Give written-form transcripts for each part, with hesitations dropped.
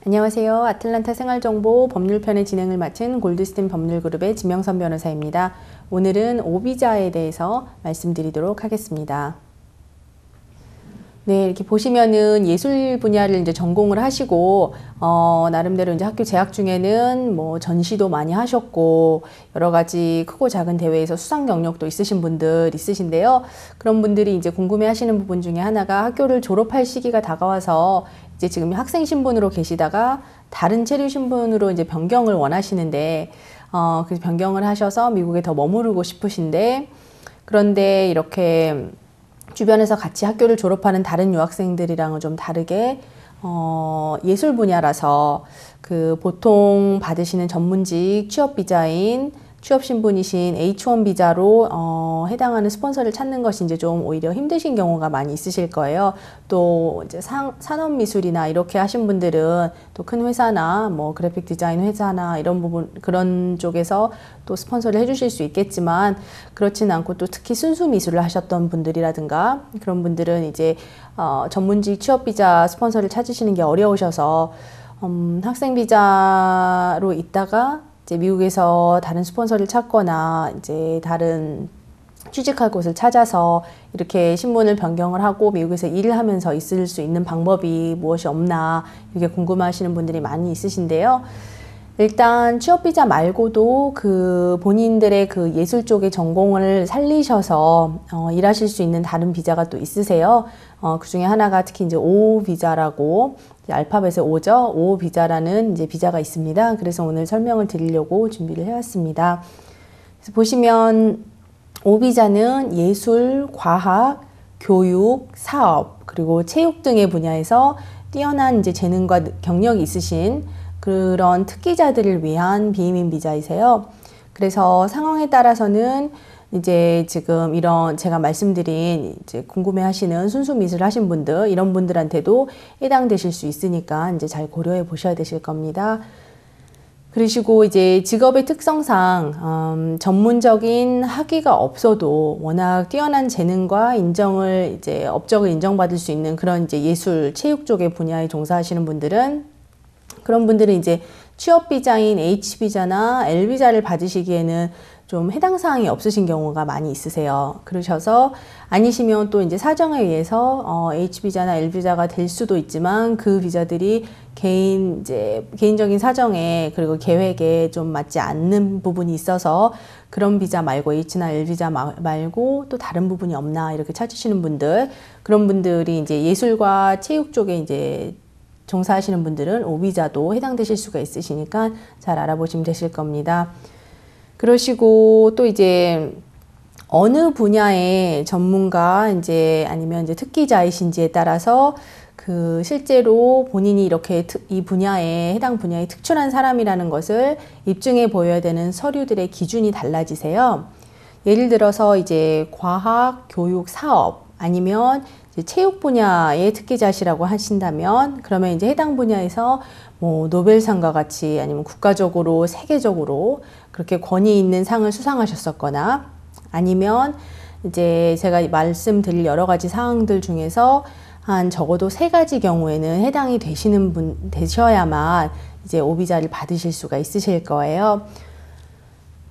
안녕하세요. 아틀란타 생활정보 법률편의 진행을 맡은 골드스틴 법률그룹의 지명선 변호사입니다. 오늘은 오비자에 대해서 말씀드리도록 하겠습니다. 네, 이렇게 보시면은 예술 분야를 이제 전공을 하시고, 나름대로 이제 학교 재학 중에는 뭐 전시도 많이 하셨고, 여러 가지 크고 작은 대회에서 수상 경력도 있으신 분들 있으신데요. 그런 분들이 이제 궁금해 하시는 부분 중에 하나가 학교를 졸업할 시기가 다가와서 이제 지금 학생 신분으로 계시다가 다른 체류 신분으로 이제 변경을 원하시는데, 그래서 변경을 하셔서 미국에 더 머무르고 싶으신데, 그런데 이렇게 주변에서 같이 학교를 졸업하는 다른 유학생들이랑은 좀 다르게 예술 분야라서 그 보통 받으시는 전문직 취업 비자인 취업 신분이신 H1 비자로 해당하는 스폰서를 찾는 것이 이제 좀 오히려 힘드신 경우가 많이 있으실 거예요. 또 이제 산업미술이나 이렇게 하신 분들은 또 큰 회사나 뭐 그래픽 디자인 회사나 이런 부분 그런 쪽에서 또 스폰서를 해주실 수 있겠지만 그렇지는 않고 또 특히 순수 미술을 하셨던 분들이라든가 그런 분들은 이제 전문직 취업 비자 스폰서를 찾으시는 게 어려우셔서 학생 비자로 있다가 이제 미국에서 다른 스폰서를 찾거나 이제 다른 취직할 곳을 찾아서 이렇게 신분을 변경을 하고 미국에서 일을 하면서 있을 수 있는 방법이 무엇이 없나 이렇게 궁금하시는 분들이 많이 있으신데요. 일단 취업비자 말고도 그 본인들의 그 예술 쪽의 전공을 살리셔서 일하실 수 있는 다른 비자가 또 있으세요. 그 중에 하나가 특히 이제 O 비자라고 알파벳의 O죠. O 비자라는 이제 비자가 있습니다. 그래서 오늘 설명을 드리려고 준비를 해왔습니다. 그래서 보시면 O 비자는 예술, 과학, 교육, 사업 그리고 체육 등의 분야에서 뛰어난 이제 재능과 경력이 있으신 그런 특기자들을 위한 비移民비자이세요. 그래서 상황에 따라서는 이제 지금 이런 제가 말씀드린 이제 궁금해하시는 순수 미술 하신 분들 이런 분들한테도 해당되실 수 있으니까 이제 잘 고려해 보셔야 되실 겁니다. 그러시고 이제 직업의 특성상 전문적인 학위가 없어도 워낙 뛰어난 재능과 인정을 이제 업적을 인정받을 수 있는 그런 이제 예술, 체육 쪽의 분야에 종사하시는 분들은 그런 분들은 이제 취업 비자인 H 비자나 L 비자를 받으시기에는 좀 해당 사항이 없으신 경우가 많이 있으세요. 그러셔서 아니시면 또 이제 사정에 의해서 H 비자나 L 비자가 될 수도 있지만 그 비자들이 개인적인 사정에 그리고 계획에 좀 맞지 않는 부분이 있어서 그런 비자 말고 H나 L 비자 말고 또 다른 부분이 없나 이렇게 찾으시는 분들 그런 분들이 이제 예술과 체육 쪽에 이제 종사하시는 분들은 오비자도 해당되실 수가 있으시니까 잘 알아보시면 되실 겁니다. 그러시고 또 이제 어느 분야의 전문가 이제 아니면 이제 특기자이신지에 따라서 그 실제로 본인이 이렇게 이 분야에 해당 분야에 특출한 사람이라는 것을 입증해 보여야 되는 서류들의 기준이 달라지세요. 예를 들어서 이제 과학, 교육, 사업 아니면 체육 분야의 특기자시라고 하신다면 그러면 이제 해당 분야에서 뭐 노벨상과 같이 아니면 국가적으로 세계적으로 그렇게 권위 있는 상을 수상하셨었거나 아니면 이제 제가 말씀드릴 여러 가지 사항들 중에서 한 적어도 3가지 경우에는 해당이 되셔야만 이제 오비자를 받으실 수가 있으실 거예요.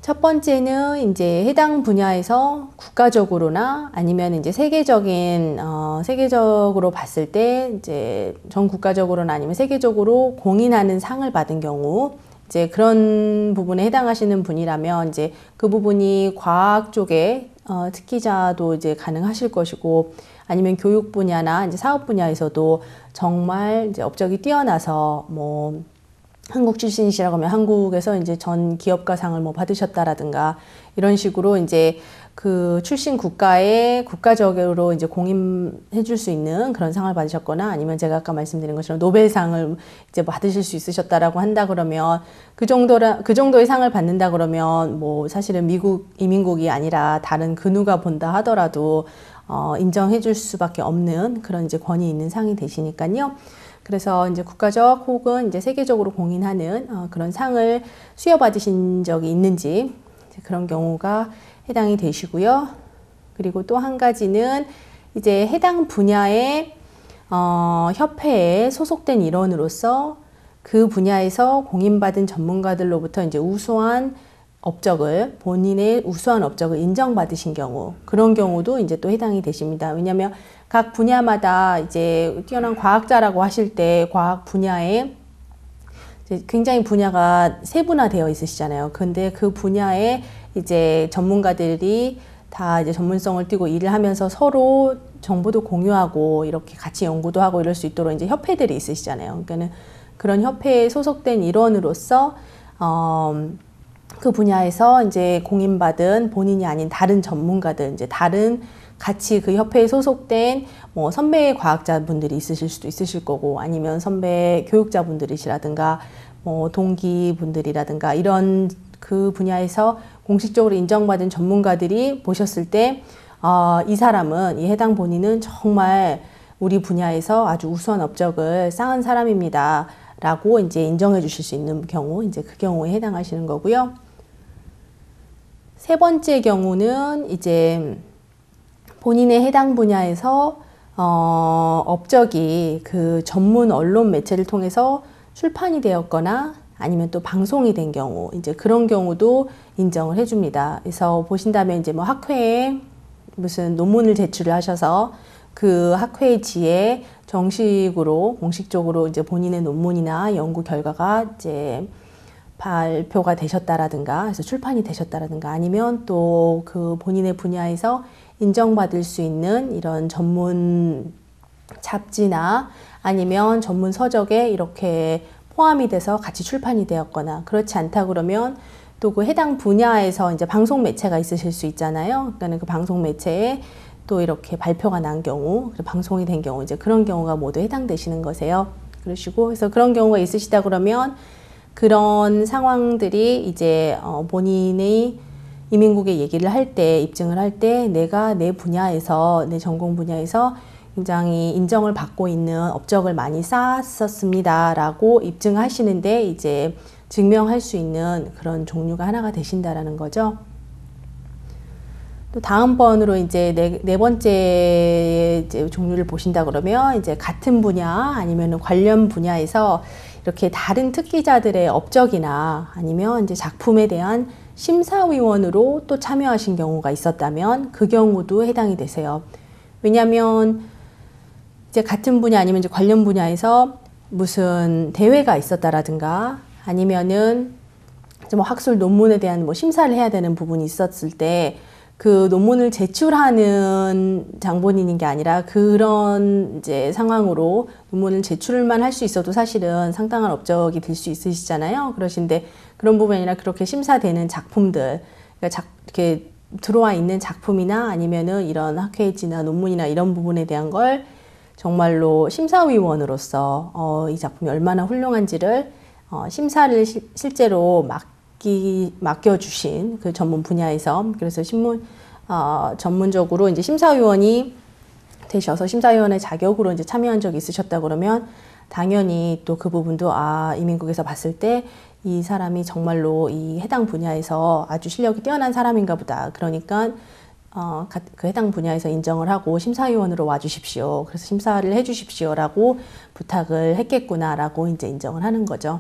첫 번째는 이제 해당 분야에서 국가적으로나 아니면 이제 세계적으로 봤을 때 이제 전 국가적으로나 아니면 세계적으로 공인하는 상을 받은 경우 이제 그런 부분에 해당하시는 분이라면 이제 그 부분이 과학 쪽에 특기자도 이제 가능하실 것이고 아니면 교육 분야나 이제 사업 분야에서도 정말 이제 업적이 뛰어나서 뭐 한국 출신이시라고 하면 한국에서 이제 전 기업가상을 뭐 받으셨다라든가 이런 식으로 이제 그 출신 국가에 국가적으로 이제 공인해 줄 수 있는 그런 상을 받으셨거나 아니면 제가 아까 말씀드린 것처럼 노벨상을 이제 받으실 수 있으셨다라고 한다 그러면 그 정도의 상을 받는다 그러면 뭐 사실은 미국 이민국이 아니라 다른 그 누가 본다 하더라도 인정해 줄 수밖에 없는 그런 이제 권위 있는 상이 되시니까요. 그래서 이제 국가적 혹은 이제 세계적으로 공인하는 그런 상을 수여받으신 적이 있는지 그런 경우가 해당이 되시고요. 그리고 또 한 가지는 이제 해당 분야의 협회에 소속된 일원으로서 그 분야에서 공인받은 전문가들로부터 이제 우수한 업적을, 본인의 우수한 업적을 인정받으신 경우, 그런 경우도 이제 또 해당이 되십니다. 왜냐하면 각 분야마다 이제 뛰어난 과학자라고 하실 때 과학 분야에 굉장히 분야가 세분화되어 있으시잖아요. 근데 그 분야에 이제 전문가들이 다 이제 전문성을 띠고 일을 하면서 서로 정보도 공유하고 이렇게 같이 연구도 하고 이럴 수 있도록 이제 협회들이 있으시잖아요. 그러니까는 그런 협회에 소속된 일원으로서 그 분야에서 이제 공인받은 본인이 아닌 다른 전문가들, 이제 다른 같이 그 협회에 소속된 뭐 선배 과학자분들이 있으실 수도 있으실 거고, 아니면 선배 교육자분들이시라든가 뭐 동기분들이라든가 이런 그 분야에서 공식적으로 인정받은 전문가들이 보셨을 때 이 사람은, 이 해당 본인은 정말 우리 분야에서 아주 우수한 업적을 쌓은 사람입니다 라고 이제 인정해 주실 수 있는 경우, 이제 그 경우에 해당하시는 거고요. 세 번째 경우는 이제 본인의 해당 분야에서 업적이 그 전문 언론 매체를 통해서 출판이 되었거나 아니면 또 방송이 된 경우, 이제 그런 경우도 인정을 해줍니다. 그래서 보신다면 이제 뭐 학회에 무슨 논문을 제출을 하셔서 그 학회지에 정식으로 공식적으로 이제 본인의 논문이나 연구 결과가 이제 발표가 되셨다라든가 해서 출판이 되셨다라든가, 아니면 또 그 본인의 분야에서 인정받을 수 있는 이런 전문 잡지나 아니면 전문 서적에 이렇게 포함이 돼서 같이 출판이 되었거나, 그렇지 않다 그러면 또 그 해당 분야에서 이제 방송 매체가 있으실 수 있잖아요. 그러니까 그 방송 매체에 또 이렇게 발표가 난 경우, 방송이 된 경우, 이제 그런 경우가 모두 해당되시는 거세요. 그러시고, 그래서 그런 경우가 있으시다 그러면 그런 상황들이 이제 본인의 이민국에 얘기를 할 때, 입증을 할 때 내가 내 분야에서, 내 전공 분야에서 굉장히 인정을 받고 있는 업적을 많이 쌓았었습니다 라고 입증하시는데 이제 증명할 수 있는 그런 종류가 하나가 되신다라는 거죠. 또 다음번으로 이제 네 번째 이제 종류를 보신다 그러면 이제 같은 분야 아니면 관련 분야에서 이렇게 다른 특기자들의 업적이나 아니면 이제 작품에 대한 심사위원으로 또 참여하신 경우가 있었다면 그 경우도 해당이 되세요. 왜냐하면 이제 같은 분야 아니면 이제 관련 분야에서 무슨 대회가 있었다라든가 아니면은 이제 뭐 학술 논문에 대한 뭐 심사를 해야 되는 부분이 있었을 때 그 논문을 제출하는 장본인인 게 아니라 그런 이제 상황으로 논문을 제출만 할 수 있어도 사실은 상당한 업적이 될 수 있으시잖아요. 그러신데 그런 부분이 아니라 그렇게 심사되는 작품들, 그러니까 이렇게 들어와 있는 작품이나 아니면은 이런 학회지나 논문이나 이런 부분에 대한 걸 정말로 심사위원으로서 이 작품이 얼마나 훌륭한지를 심사를 실제로 맡겨주신 그 전문 분야에서, 그래서 전문적으로 이제 심사위원이 되셔서 심사위원의 자격으로 이제 참여한 적이 있으셨다 그러면 당연히 또 그 부분도 이민국에서 봤을 때 이 사람이 정말로 이 해당 분야에서 아주 실력이 뛰어난 사람인가 보다. 그러니까 그 해당 분야에서 인정을 하고 심사위원으로 와주십시오. 그래서 심사를 해주십시오라고 부탁을 했겠구나라고 이제 인정을 하는 거죠.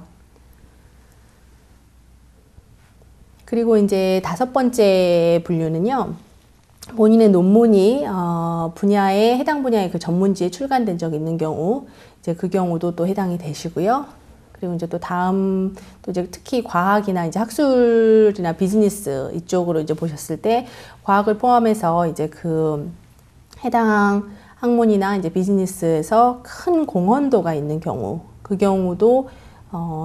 그리고 이제 다섯 번째 분류는요, 본인의 논문이 분야에 해당 분야의 그 전문지에 출간된 적이 있는 경우, 이제 그 경우도 또 해당이 되시고요. 그리고 이제 또 다음 또 이제 특히 과학이나 이제 학술이나 비즈니스 이쪽으로 이제 보셨을 때 과학을 포함해서 이제 그 해당 학문이나 이제 비즈니스에서 큰 공헌도가 있는 경우, 그 경우도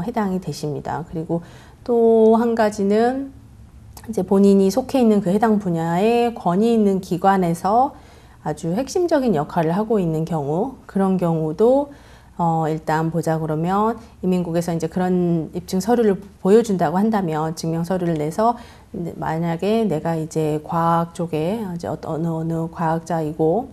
해당이 되십니다. 그리고 또 한 가지는 이제 본인이 속해 있는 그 해당 분야에 권위 있는 기관에서 아주 핵심적인 역할을 하고 있는 경우, 그런 경우도 일단 보자 그러면 이민국에서 이제 그런 입증 서류를 보여준다고 한다면, 증명 서류를 내서 만약에 내가 이제 과학 쪽에 이제 어느 과학자이고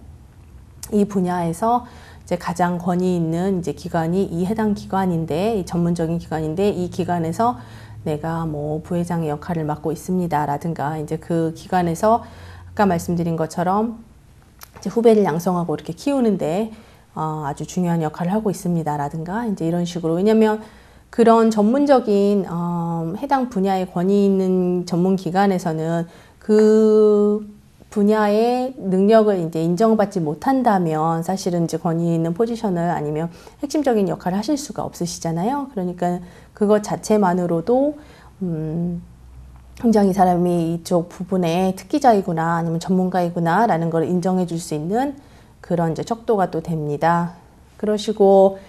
이 분야에서 이제 가장 권위 있는 이제 기관이 이 해당 기관인데, 이 전문적인 기관인데 이 기관에서 내가 뭐 부회장의 역할을 맡고 있습니다 라든가, 이제 그 기관에서 아까 말씀드린 것처럼 이제 후배를 양성하고 이렇게 키우는데 아주 중요한 역할을 하고 있습니다 라든가, 이제 이런 식으로. 왜냐면 그런 전문적인 해당 분야에 권위 있는 전문 기관에서는 그 분야의 능력을 이제 인정받지 못한다면 사실은 이제 권위 있는 포지션을 아니면 핵심적인 역할을 하실 수가 없으시잖아요. 그러니까 그것 자체만으로도 굉장히 이 사람이 이쪽 부분의 특기자이구나 아니면 전문가이구나 라는 걸 인정해 줄 수 있는 그런 이제 척도가 또 됩니다. 그러시고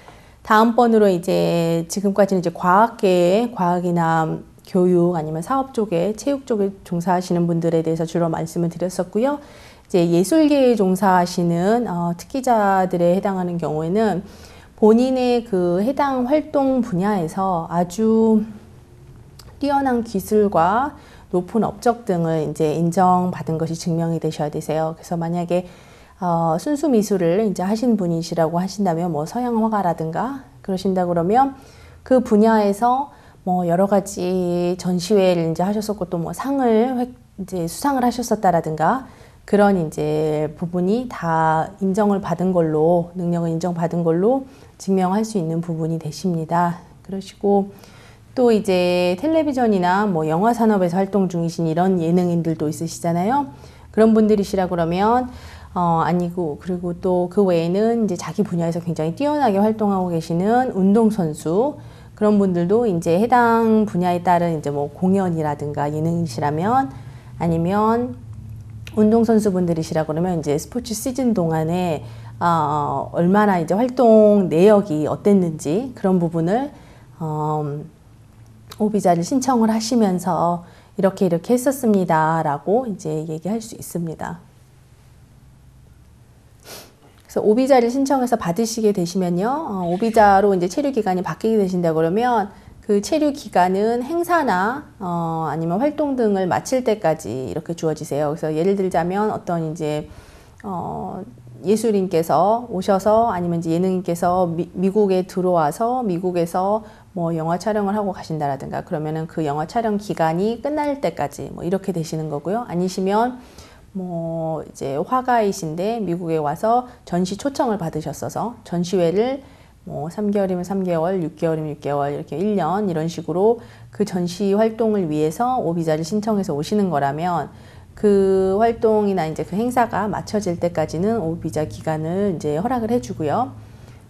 다음번으로 이제 지금까지는 이제 과학계에 과학이나 교육 아니면 사업 쪽에 체육 쪽에 종사하시는 분들에 대해서 주로 말씀을 드렸었고요. 이제 예술계에 종사하시는 특기자들에 해당하는 경우에는 본인의 그 해당 활동 분야에서 아주 뛰어난 기술과 높은 업적 등을 이제 인정받은 것이 증명이 되셔야 되세요. 그래서 만약에 순수 미술을 이제 하신 분이시라고 하신다면 뭐 서양 화가라든가 그러신다 그러면 그 분야에서 뭐 여러 가지 전시회를 이제 하셨었고 또 뭐 상을 이제 수상을 하셨었다라든가 그런 이제 부분이 다 인정을 받은 걸로 능력을 인정받은 걸로 증명할 수 있는 부분이 되십니다. 그러시고 또 이제 텔레비전이나 뭐 영화 산업에서 활동 중이신 이런 예능인들도 있으시잖아요. 그런 분들이시라 그러면 아니고 그리고 또 그 외에는 이제 자기 분야에서 굉장히 뛰어나게 활동하고 계시는 운동선수 그런 분들도 이제 해당 분야에 따른 이제 뭐 공연이라든가 예능이시라면 아니면 운동선수 분들이시라 그러면 이제 스포츠 시즌 동안에 얼마나 이제 활동 내역이 어땠는지 그런 부분을 오비자를 신청을 하시면서 이렇게 했었습니다 라고 이제 얘기할 수 있습니다. 그래서 오비자를 신청해서 받으시게 되시면요, 오비자로 이제 체류 기간이 바뀌게 되신다 그러면 그 체류 기간은 행사나 아니면 활동 등을 마칠 때까지 이렇게 주어지세요. 그래서 예를 들자면 어떤 이제 예술인께서 오셔서 아니면 이제 예능인께서 미국에 들어와서 미국에서 뭐 영화 촬영을 하고 가신다라든가 그러면은 그 영화 촬영 기간이 끝날 때까지 뭐 이렇게 되시는 거고요. 아니시면 뭐 이제 화가이신데 미국에 와서 전시 초청을 받으셨어서 전시회를 뭐 3개월이면 3개월, 6개월이면 6개월, 이렇게 1년 이런 식으로 그 전시 활동을 위해서 오비자를 신청해서 오시는 거라면 그 활동이나 이제 그 행사가 마쳐질 때까지는 오비자 기간을 이제 허락을 해주고요.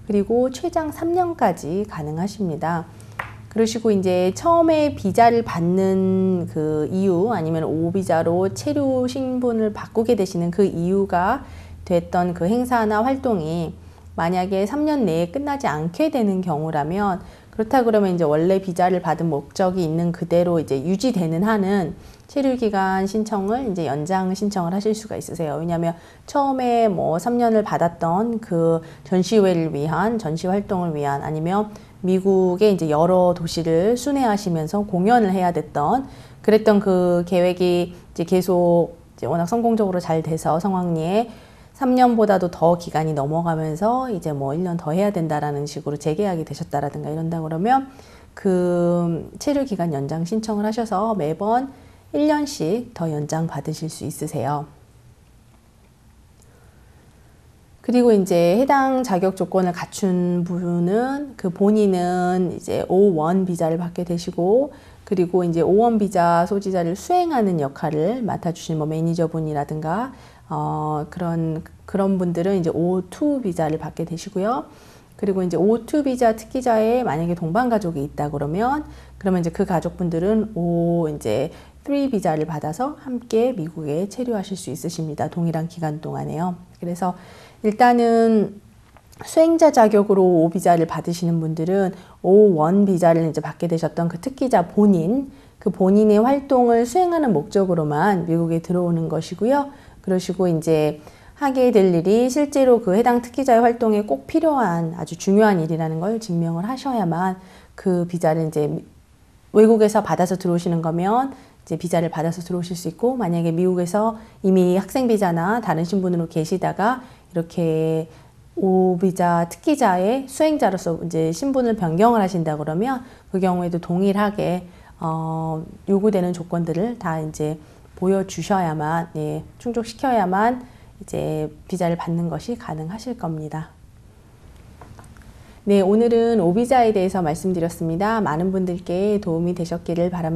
그리고 최장 3년까지 가능하십니다. 그러시고 이제 처음에 비자를 받는 그 이유 아니면 오비자로 체류 신분을 바꾸게 되시는 그 이유가 됐던 그 행사나 활동이 만약에 3년 내에 끝나지 않게 되는 경우라면 그렇다 그러면 이제 원래 비자를 받은 목적이 있는 그대로 이제 유지되는 한은 체류 기간 신청을 이제 연장 신청을 하실 수가 있으세요. 왜냐하면 처음에 뭐 3년을 받았던 그 전시회를 위한 전시 활동을 위한 아니면 미국의 이제 여러 도시를 순회하시면서 공연을 해야 됐던 그랬던 그 계획이 이제 계속 이제 워낙 성공적으로 잘 돼서 성황리에 3년보다도 더 기간이 넘어가면서 이제 뭐 1년 더 해야 된다라는 식으로 재계약이 되셨다라든가 이런다 그러면 그 체류 기간 연장 신청을 하셔서 매번 1년씩 더 연장 받으실 수 있으세요. 그리고 이제 해당 자격 조건을 갖춘 분은 그 본인은 이제 O1 비자를 받게 되시고 그리고 이제 O1 비자 소지자를 수행하는 역할을 맡아주신 뭐 매니저분이라든가 그런 분들은 이제 O2 비자를 받게 되시고요. 그리고 이제 O2 비자 특기자에 만약에 동반 가족이 있다 그러면 이제 그 가족분들은 이제 3 비자를 받아서 함께 미국에 체류하실 수 있으십니다. 동일한 기간 동안에요. 그래서 일단은 수행자 자격으로 O 비자를 받으시는 분들은 O1 비자를 이제 받게 되셨던 그 특기자 그 본인의 활동을 수행하는 목적으로만 미국에 들어오는 것이고요. 그러시고 이제 하게 될 일이 실제로 그 해당 특기자의 활동에 꼭 필요한 아주 중요한 일이라는 걸 증명을 하셔야만 그 비자를 이제 외국에서 받아서 들어오시는 거면 이제 비자를 받아서 들어오실 수 있고 만약에 미국에서 이미 학생 비자나 다른 신분으로 계시다가 이렇게 오비자 특기자의 수행자로서 이제 신분을 변경을 하신다 그러면 그 경우에도 동일하게 요구되는 조건들을 다 이제 보여주셔야만 충족시켜야만 이제 비자를 받는 것이 가능하실 겁니다. 네, 오늘은 오비자에 대해서 말씀드렸습니다. 많은 분들께 도움이 되셨기를 바랍니다.